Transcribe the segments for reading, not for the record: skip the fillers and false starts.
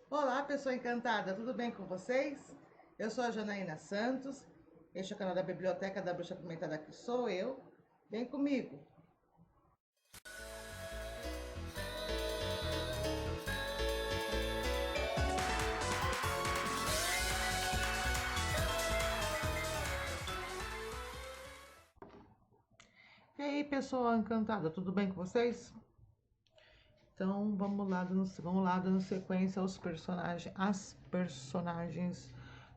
Olá, pessoa encantada, tudo bem com vocês? Eu sou a Janaína Santos, este é o canal da Biblioteca da Bruxa Pimentada, que sou eu. Vem comigo! E aí, pessoa encantada, tudo bem com vocês? Então, vamos lá dando sequência às personagens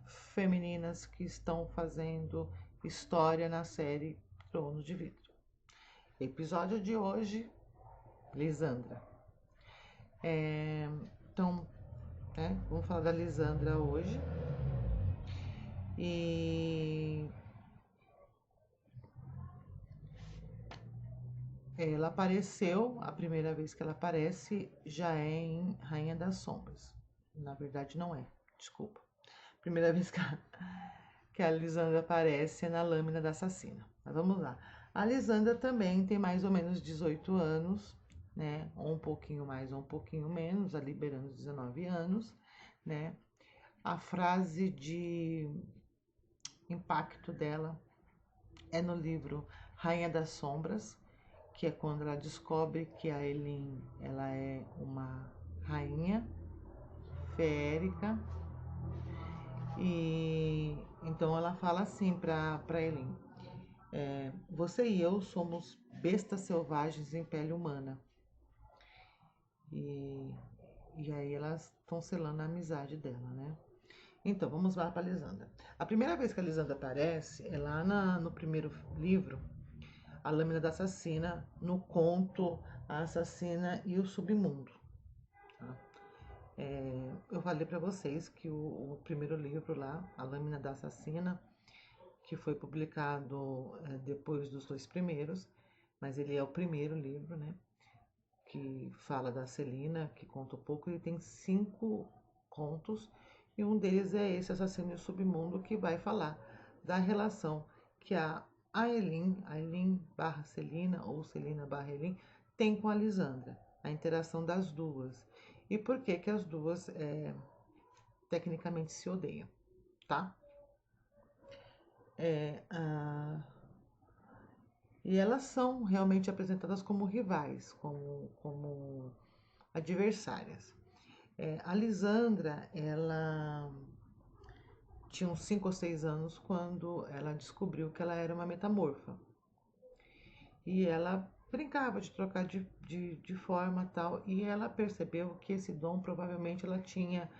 femininas que estão fazendo história na série Trono de Vidro. Episódio de hoje, Lisandra. Então, vamos falar da Lisandra hoje. E ela apareceu, a primeira vez que ela aparece já é em Rainha das Sombras. Na verdade, não é, desculpa. Primeira vez que a Lisandra aparece é na Lâmina da Assassina. Mas vamos lá. A Lisandra também tem mais ou menos 18 anos, né? Ou um pouquinho mais ou um pouquinho menos, ali beirando os 19 anos, né? A frase de impacto dela é no livro Rainha das Sombras, que é quando ela descobre que a Elin, ela é uma rainha feérica, e então ela fala assim para Elin: você e eu somos bestas selvagens em pele humana. E, e aí elas estão selando a amizade dela, né? Então, vamos lá para a Lisandra. A primeira vez que a Lisandra aparece é lá no primeiro livro, A Lâmina da Assassina, no conto A Assassina e o Submundo. Tá? Eu falei para vocês que o primeiro livro lá, A Lâmina da Assassina, que foi publicado depois dos dois primeiros, mas ele é o primeiro livro, né? Que fala da Celina, que conta um pouco. Ele tem 5 contos e um deles é esse Assassino e o Submundo, que vai falar da relação que a Elin barra Celina ou Celina barra Elin tem com a Lisandra, a interação das duas e por que que as duas tecnicamente se odeiam, tá? É, a... E elas são realmente apresentadas como rivais, como adversárias. A Lisandra, ela tinha uns 5 ou 6 anos quando ela descobriu que ela era uma metamorfa. E ela brincava de trocar de forma tal, e ela percebeu que esse dom provavelmente ela tinha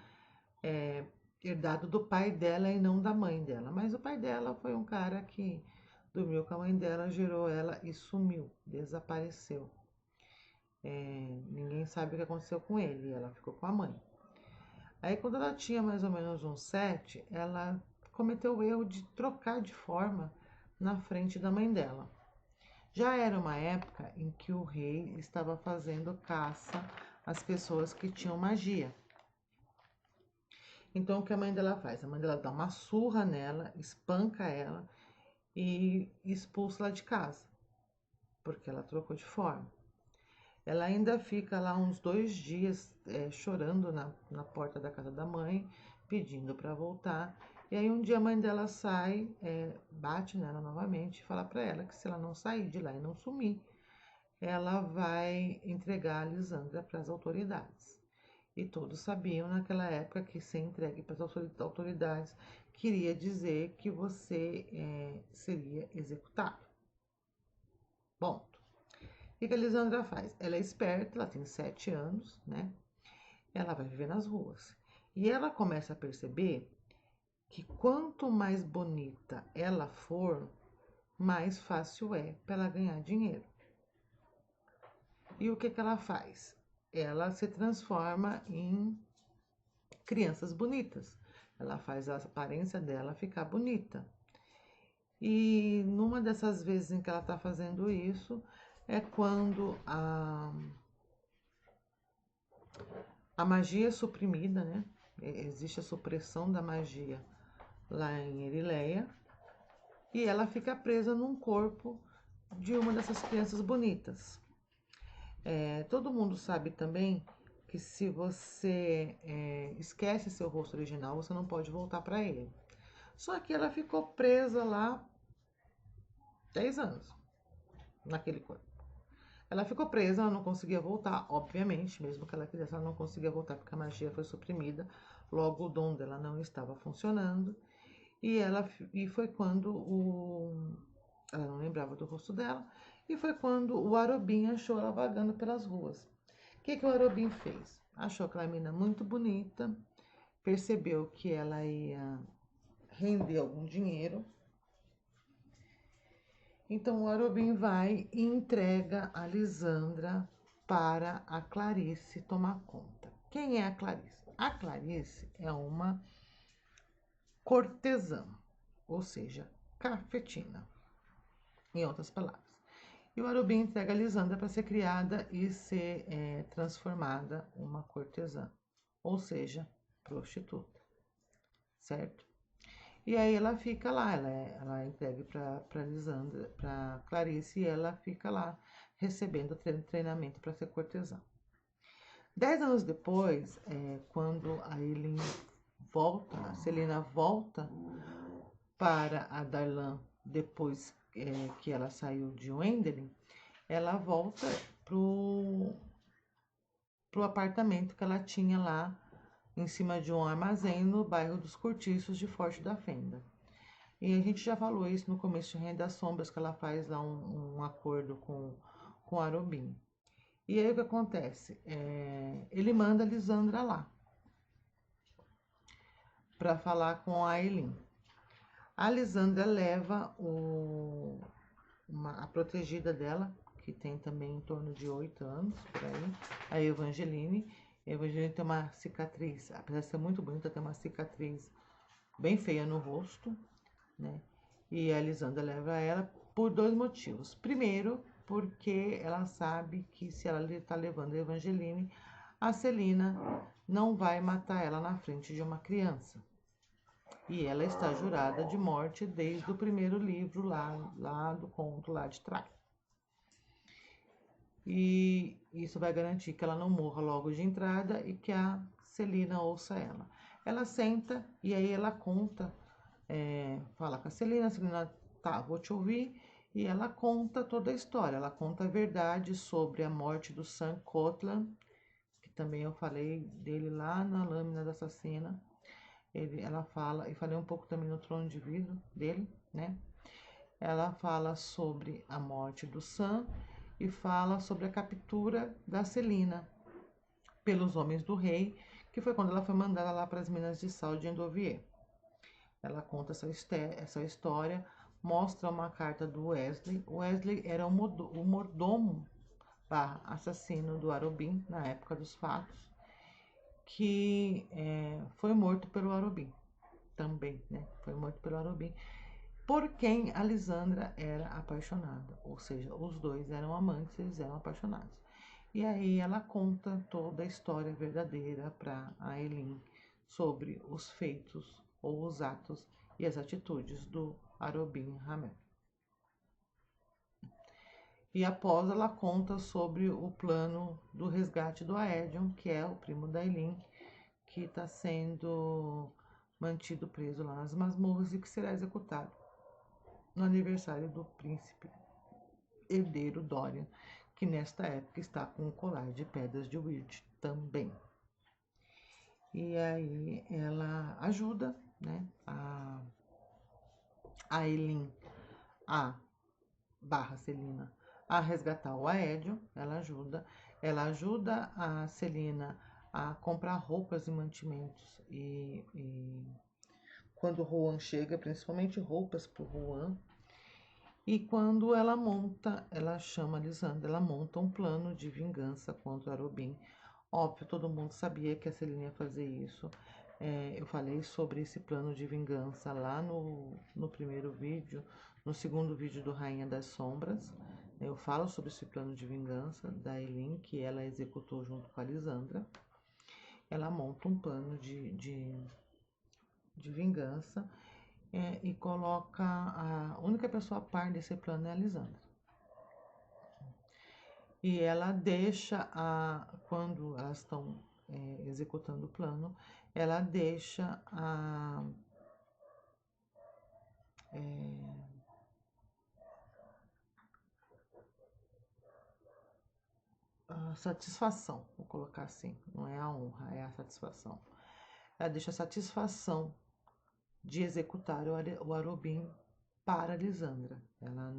herdado do pai dela e não da mãe dela. Mas o pai dela foi um cara que dormiu com a mãe dela, gerou ela e sumiu, desapareceu. Ninguém sabe o que aconteceu com ele, e ela ficou com a mãe. Aí, quando ela tinha mais ou menos uns 7, ela cometeu o erro de trocar de forma na frente da mãe dela. Já era uma época em que o rei estava fazendo caça às pessoas que tinham magia. Então, o que a mãe dela faz? A mãe dela dá uma surra nela, espanca ela e expulsa ela de casa, porque ela trocou de forma. Ela ainda fica lá uns 2 dias chorando na porta da casa da mãe, pedindo para voltar. E aí um dia a mãe dela sai, bate nela novamente e fala para ela que se ela não sair de lá e não sumir, ela vai entregar a Lisandra para as autoridades. E todos sabiam naquela época que ser entregue para as autoridades queria dizer que você seria executado. Bom, o que a Lisandra faz? Ela é esperta, ela tem 7 anos, né? Ela vai viver nas ruas. E ela começa a perceber que quanto mais bonita ela for, mais fácil é para ela ganhar dinheiro. E o que ela faz? Ela se transforma em crianças bonitas. Ela faz a aparência dela ficar bonita. E numa dessas vezes em que ela está fazendo isso, é quando a magia é suprimida, né? Existe a supressão da magia lá em Erileia. E ela fica presa num corpo de uma dessas crianças bonitas. Todo mundo sabe também que se você esquece seu rosto original, você não pode voltar para ele. Só que ela ficou presa lá 10 anos naquele corpo. Ela ficou presa, ela não conseguia voltar, obviamente, mesmo que ela quisesse, ela não conseguia voltar porque a magia foi suprimida, logo o dom dela não estava funcionando. E foi quando ela não lembrava do rosto dela, e foi quando o Arobin achou ela vagando pelas ruas. O que o Arobin fez? Achou aquela menina muito bonita, percebeu que ela ia render algum dinheiro. Então o Arobin vai e entrega a Lisandra para a Clarice tomar conta. Quem é a Clarice? A Clarice é uma cortesã, ou seja, cafetina, em outras palavras. E o Arobin entrega a Lisandra para ser criada e ser transformada uma cortesã, ou seja, prostituta, certo? E aí ela fica lá, ela é entregue para Lisandra, para Clarice, e ela fica lá recebendo treinamento para ser cortesã. 10 anos depois, quando a Eileen volta, a Celina volta para a Darlan depois que ela saiu de Wendelin, ela volta pro apartamento que ela tinha lá em cima de um armazém no bairro dos Cortiços de Forte da Fenda. E a gente já falou isso no começo de Rainha das Sombras, que ela faz lá um acordo com Arobin. E aí o que acontece? Ele manda a Lisandra lá para falar com a Eileen. A Lisandra leva a protegida dela, que tem também em torno de 8 anos, por aí, a Evangeline. A Evangeline tem uma cicatriz, apesar de ser muito bonita, tem uma cicatriz bem feia no rosto, né? E a Lisandra leva ela por 2 motivos. Primeiro, porque ela sabe que se ela está levando a Evangeline, a Celina não vai matar ela na frente de uma criança. E ela está jurada de morte desde o primeiro livro lá do conto lá de trás. E isso vai garantir que ela não morra logo de entrada e que a Celina ouça ela. Ela senta e aí ela conta, fala com a Celina, tá, vou te ouvir, e ela conta toda a história. Ela conta a verdade sobre a morte do Sam Cotlan, que também eu falei dele lá na Lâmina da Assassina. Ela fala, e falei um pouco também no Trono de Vidro dele, né? Ela fala sobre a morte do Sam e fala sobre a captura da Celina pelos homens do rei, que foi quando ela foi mandada lá para as minas de sal de Endovier. Ela conta essa história, mostra uma carta do Wesley. O Wesley era o mordomo assassino do Arobin na época dos fatos, que foi morto pelo Arobin também, né? Foi morto pelo Arobin, por quem a Lisandra era apaixonada, ou seja, os dois eram amantes, eles eram apaixonados. E aí ela conta toda a história verdadeira para a Eileen sobre os feitos ou os atos e as atitudes do Arobin Hamel. E após ela conta sobre o plano do resgate do Aedion, que é o primo da Eileen, que está sendo mantido preso lá nas masmorras e que será executado no aniversário do príncipe herdeiro Dorian, que nesta época está com o colar de pedras de Weird também. E aí ela ajuda, né, a Eileen barra Celina a resgatar o Aedion. Ela ajuda a Celina a comprar roupas e mantimentos e quando o Juan chega, principalmente roupas para o Juan. E quando ela chama a Lisandra, ela monta um plano de vingança contra o Arobin. Óbvio, todo mundo sabia que a Celina ia fazer isso. Eu falei sobre esse plano de vingança lá no primeiro vídeo, no segundo vídeo do Rainha das Sombras. Eu falo sobre esse plano de vingança da Eileen, que ela executou junto com a Lisandra. Ela monta um plano de vingança e coloca a única pessoa a par desse plano é a Lisandra. E ela deixa quando elas estão executando o plano, ela deixa a satisfação, vou colocar assim, não é a honra, é a satisfação. Ela deixa a satisfação de executar o Arobim para a Lisandra. Ela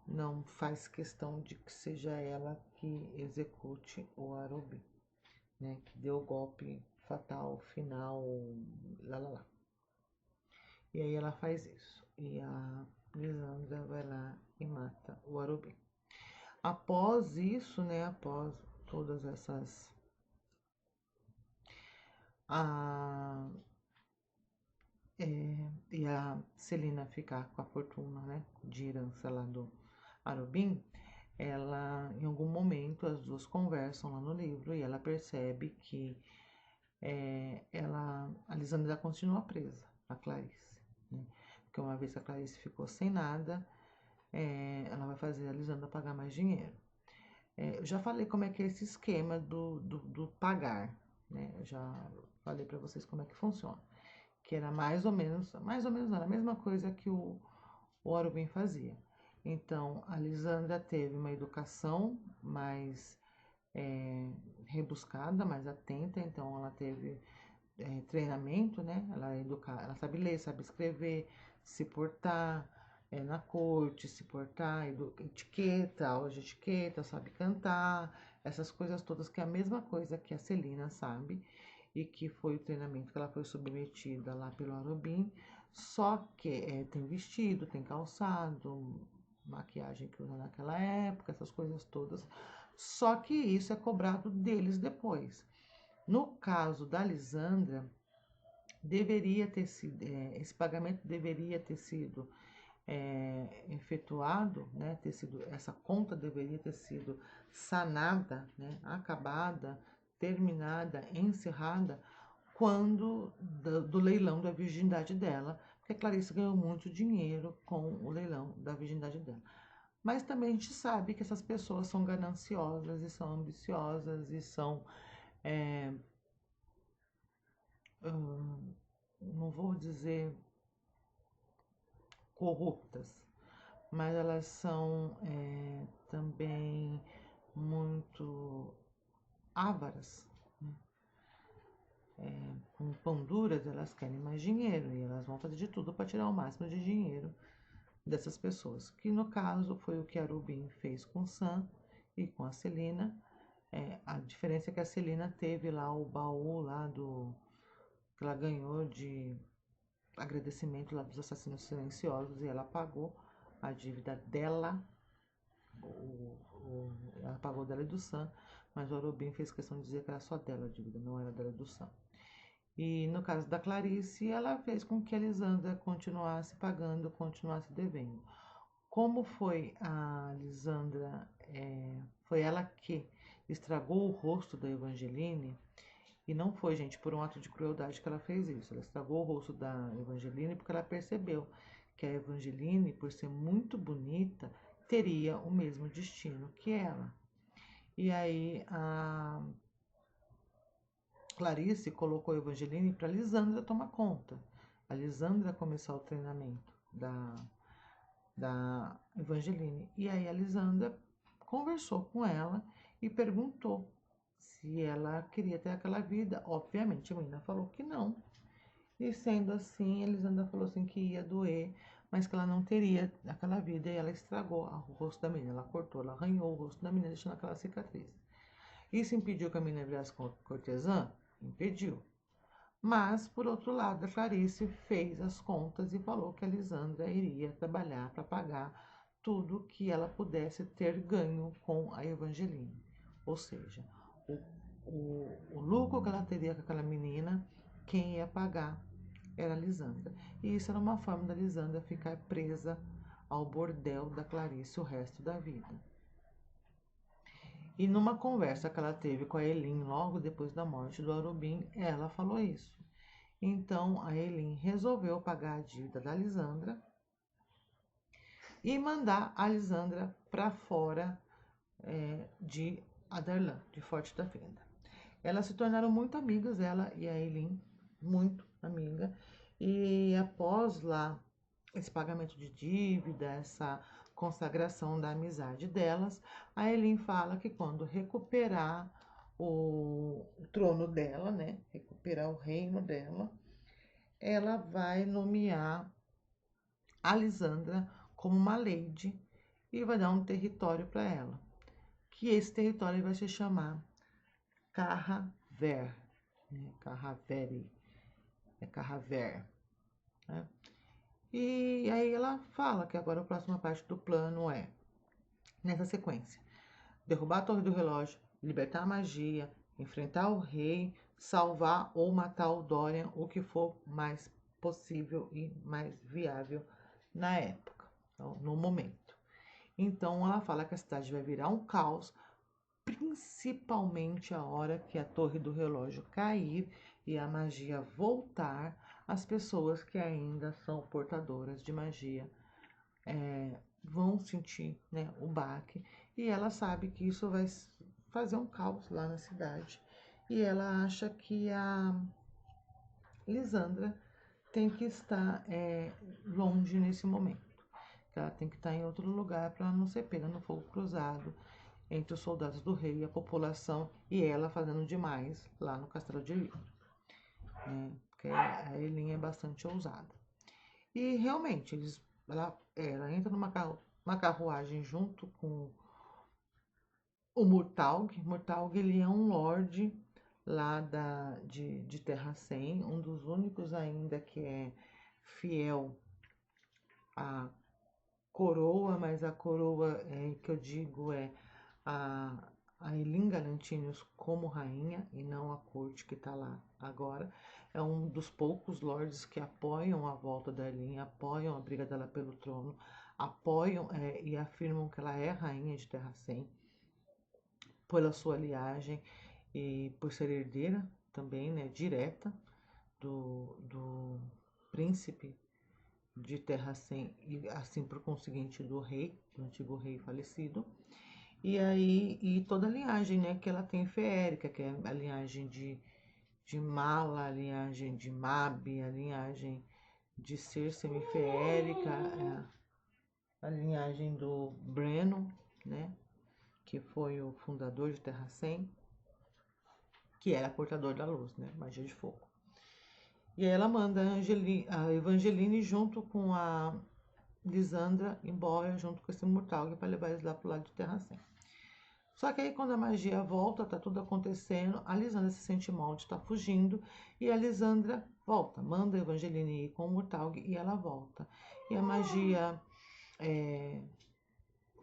não faz questão de que seja ela que execute o Arobim, né? Que deu o golpe fatal, final, lá. E aí ela faz isso. E a Lisandra vai lá e mata o Arobim. Após isso, né? Após todas essas. E a Celina ficar com a fortuna, né? De herança lá do Arobim, ela, em algum momento, as duas conversam lá no livro e ela percebe que a Lisandra continua presa, a Clarice, né? Porque uma vez que a Clarice ficou sem nada, ela vai fazer a Lisandra pagar mais dinheiro. Eu já falei como é que é esse esquema do pagar, né? Eu já falei para vocês como é que funciona. Que era mais ou menos não, era a mesma coisa que o Arobim fazia. Então, a Lisandra teve uma educação mais rebuscada, mais atenta, então ela teve treinamento, né? Ela sabe ler, sabe escrever, se portar na corte, se portar, etiqueta, aula de etiqueta, sabe cantar, essas coisas todas, que é a mesma coisa que a Celina sabe, e que foi o treinamento que ela foi submetida lá pelo Arobim, só que tem vestido, tem calçado, maquiagem que usa naquela época, essas coisas todas, só que isso é cobrado deles depois. No caso da Lisandra, deveria ter sido, esse pagamento deveria ter sido efetuado, né, essa conta deveria ter sido sanada, né, acabada, terminada, encerrada, quando do leilão da virgindade dela, porque a Clarice ganhou muito dinheiro com o leilão da virgindade dela. Mas também a gente sabe que essas pessoas são gananciosas e são ambiciosas e são não vou dizer corruptas, mas elas são também muito ávaras, né? Com pão duras, elas querem mais dinheiro e elas vão fazer de tudo para tirar o máximo de dinheiro dessas pessoas, que no caso foi o que a Rubin fez com o Sam e com a Celina. A diferença é que a Celina teve lá o baú lá que ela ganhou de agradecimento lá dos assassinos silenciosos e ela pagou a dívida dela, ela pagou dela e do Sam, mas o Arobim fez questão de dizer que era só dela a dívida, não era dela e do Sam. E no caso da Clarice, ela fez com que a Lisandra continuasse pagando, continuasse devendo. Como foi a Lisandra, foi ela que estragou o rosto da Evangeline, e não foi, gente, por um ato de crueldade que ela fez isso. Ela estragou o rosto da Evangeline porque ela percebeu que a Evangeline, por ser muito bonita, teria o mesmo destino que ela. E aí a Clarice colocou a Evangeline para a Lisandra tomar conta. A Lisandra começar o treinamento da Evangeline. E aí a Lisandra conversou com ela e perguntou se ela queria ter aquela vida. Obviamente a menina falou que não. E sendo assim, a Elisandra falou assim que ia doer, mas que ela não teria aquela vida. E ela estragou o rosto da menina. Ela cortou, ela arranhou o rosto da menina, deixando aquela cicatriz. Isso impediu que a menina virasse cortesã? Impediu. Mas, por outro lado, a Clarice fez as contas e falou que a Lisandra iria trabalhar para pagar tudo que ela pudesse ter ganho com a Evangeline. Ou seja, o lucro que ela teria com aquela menina, quem ia pagar era a Lisandra. E isso era uma forma da Lisandra ficar presa ao bordel da Clarice o resto da vida. E numa conversa que ela teve com a Elin logo depois da morte do Arobim, ela falou isso. Então a Elin resolveu pagar a dívida da Lisandra e mandar a Lisandra para fora de Adarlan, de Forte da Fenda. Elas se tornaram muito amigas, ela e a Elin, muito amiga. E após lá esse pagamento de dívida, essa consagração da amizade delas, a Elin fala que quando recuperar o trono dela, né, recuperar o reino dela, ela vai nomear a Lisandra como uma lady e vai dar um território para ela, que esse território vai se chamar Carraver, né? Carraveri, é Carraver, né? E aí ela fala que agora a próxima parte do plano é, nessa sequência, derrubar a Torre do Relógio, libertar a magia, enfrentar o rei, salvar ou matar o Dorian, o que for mais possível e mais viável na época, então, no momento. Então ela fala que a cidade vai virar um caos, principalmente a hora que a Torre do Relógio cair e a magia voltar, as pessoas que ainda são portadoras de magia vão sentir, né, o baque, e ela sabe que isso vai fazer um caos lá na cidade. E ela acha que a Lisandra tem que estar longe nesse momento. Que ela tem que estar em outro lugar para não ser pega no fogo cruzado entre os soldados do rei e a população, e ela fazendo demais lá no Castelo de Livro, né? Porque a Elin é bastante ousada. E realmente, ela entra uma carruagem junto com o Murtalg. Murtalg, ele é um lorde lá de Terra 100, um dos únicos ainda que é fiel à coroa, mas a coroa que eu digo é a Elin Galantinos como rainha e não a corte que está lá agora. É um dos poucos lords que apoiam a volta da Elin, apoiam a briga dela pelo trono, apoiam e afirmam que ela é rainha de Terra 100 pela sua linhagem e por ser herdeira também, né, direta do príncipe de Terra 100 e assim por conseguinte do rei, do antigo rei falecido. E aí, e toda a linhagem, né, que ela tem feérica, que é a linhagem de Mala, a linhagem de Mabi, a linhagem de ser semifeérica, a linhagem do Breno, né, que foi o fundador de Terra 100, que era portador da luz, né, magia de fogo. E aí ela manda a Evangeline junto com a Lisandra embora, junto com esse Murtalg, para levar eles lá pro lado de Terra 100. Só que aí quando a magia volta, tá tudo acontecendo, a Lisandra se sente mal de estar fugindo e a Lisandra volta, manda a Evangeline ir com o Murtalg e ela volta. E a magia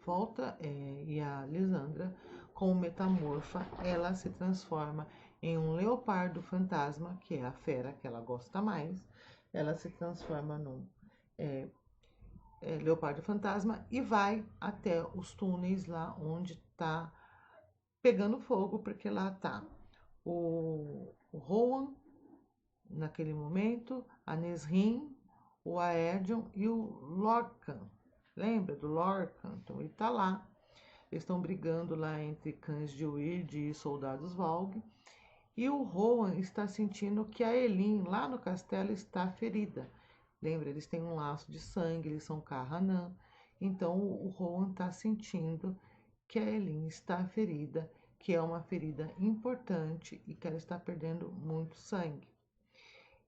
volta e a Lisandra, como metamorfa, ela se transforma em um leopardo fantasma, que é a fera que ela gosta mais. Ela se transforma num leopardo fantasma e vai até os túneis lá onde está pegando fogo, porque lá tá o Rohan, naquele momento, a Nesrin, o Aerdion e o Lorcan. Lembra do Lorcan? Então ele tá lá. Eles estão brigando lá entre cães de Weird e soldados Valg. E o Rohan está sentindo que a Elin, lá no castelo, está ferida. Lembra, eles têm um laço de sangue, eles são Carranã. Então o Rohan está sentindo que a Elin está ferida, que é uma ferida importante e que ela está perdendo muito sangue.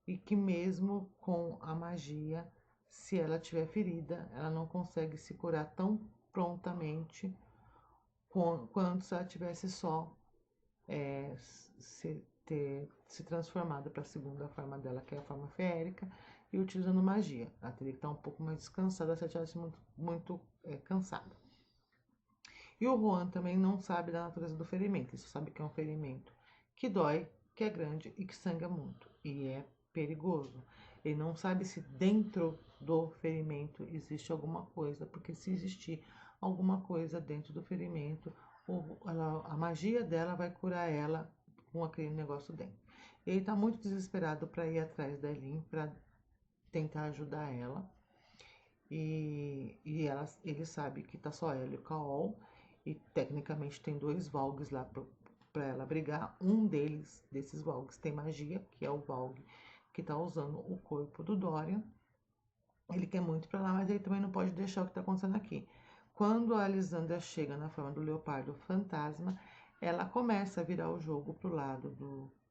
E que mesmo com a magia, se ela tiver ferida, ela não consegue se curar tão prontamente quanto se ela tivesse só se transformado para a segunda forma dela, que é a forma feérica, e utilizando magia. Ela teria que estar um pouco mais descansada se ela estivesse muito cansada. E o Juan também não sabe da natureza do ferimento, ele só sabe que é um ferimento que dói, que é grande e que sangra muito. E é perigoso. Ele não sabe se dentro do ferimento existe alguma coisa, porque se existir alguma coisa dentro do ferimento, a magia dela vai curar ela com aquele negócio dentro. Ele tá muito desesperado para ir atrás da Elin, para tentar ajudar ela. E ele sabe que tá só ela e o Caol. e tecnicamente tem 2 Valgs lá para ela brigar. Desses Valgs tem magia, que é o Valg que tá usando o corpo do Dorian. Ele quer muito pra lá, mas ele também não pode deixar o que tá acontecendo aqui. Quando a Lysandra chega na forma do Leopardo Fantasma, ela começa a virar o jogo pro lado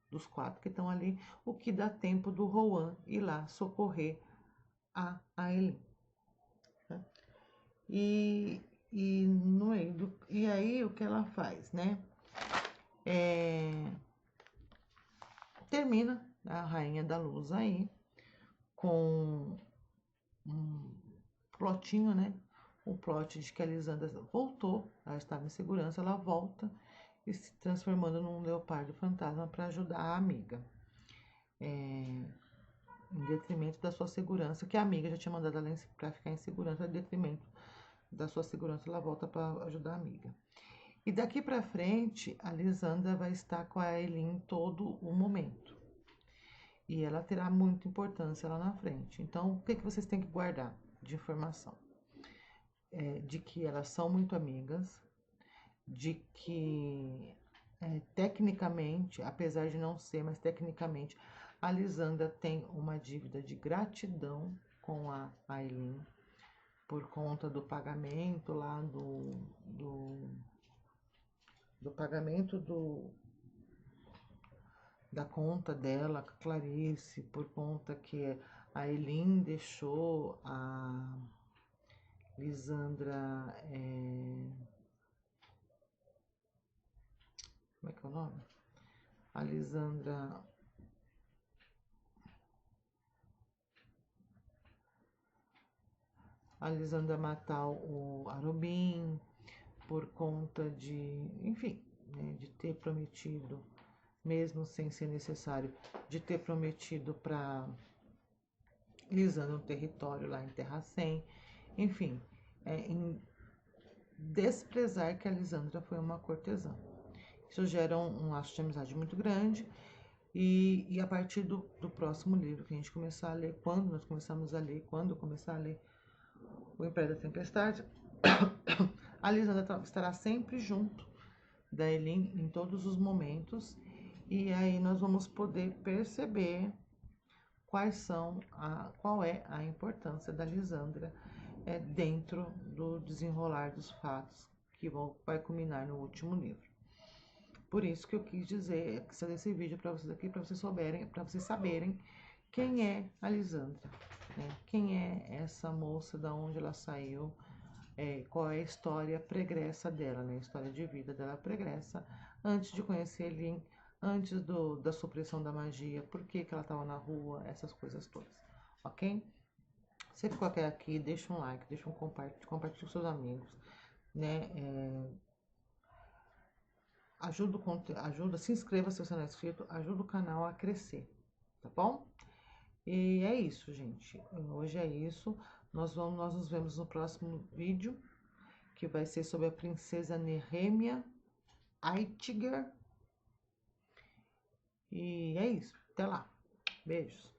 dos 4 que estão ali, o que dá tempo do Rohan ir lá socorrer a Aelin. Tá? E aí o que ela faz, né? Termina a Rainha da Luz aí com um plotinho, né? O plot de que a Lysandra voltou, ela estava em segurança, ela volta e se transformando num leopardo fantasma para ajudar a amiga. Em detrimento da sua segurança, que a amiga já tinha mandado ela para ficar em segurança, em detrimento da sua segurança, ela volta para ajudar a amiga. E daqui para frente, a Lysandra vai estar com a Aelin todo o momento. E ela terá muita importância lá na frente. Então, o que vocês têm que guardar de informação? De que elas são muito amigas, de que tecnicamente, apesar de não ser, mas tecnicamente, a Lysandra tem uma dívida de gratidão com a Aelin por conta do pagamento lá do pagamento da conta dela, Clarice, por conta que a Aelin deixou a Lysandra, como é que é o nome? A Lysandra matar o Arobin, por conta de, enfim, né, de ter prometido, mesmo sem ser necessário, de ter prometido para Lysandra um território lá em Terra Sem, enfim, em desprezar que a Lysandra foi uma cortesã. Isso gera um laço de amizade muito grande. E a partir do próximo livro que a gente começar a ler, quando começar a ler O Império da Tempestade, a Lysandra estará sempre junto da Aelin em todos os momentos, e aí nós vamos poder perceber qual é a importância da Lysandra dentro do desenrolar dos fatos que vai culminar no último livro. Por isso que eu quis dizer, quis fazer esse vídeo para vocês aqui, para vocês saberem quem é a Lysandra, né? Quem é essa moça, da onde ela saiu, qual é a história pregressa dela, né? A história de vida dela pregressa, antes de conhecer Elin, antes da supressão da magia, por que ela estava na rua, essas coisas todas, ok? Se ficou até aqui, deixa um like, deixa um compartilhe com seus amigos, né? Ajuda, se inscreva se você não é inscrito, ajuda o canal a crescer, tá bom? E é isso, gente. Hoje é isso. Nós nos vemos no próximo vídeo, que vai ser sobre a princesa Nehemia Aitiger. E é isso. Até lá. Beijos.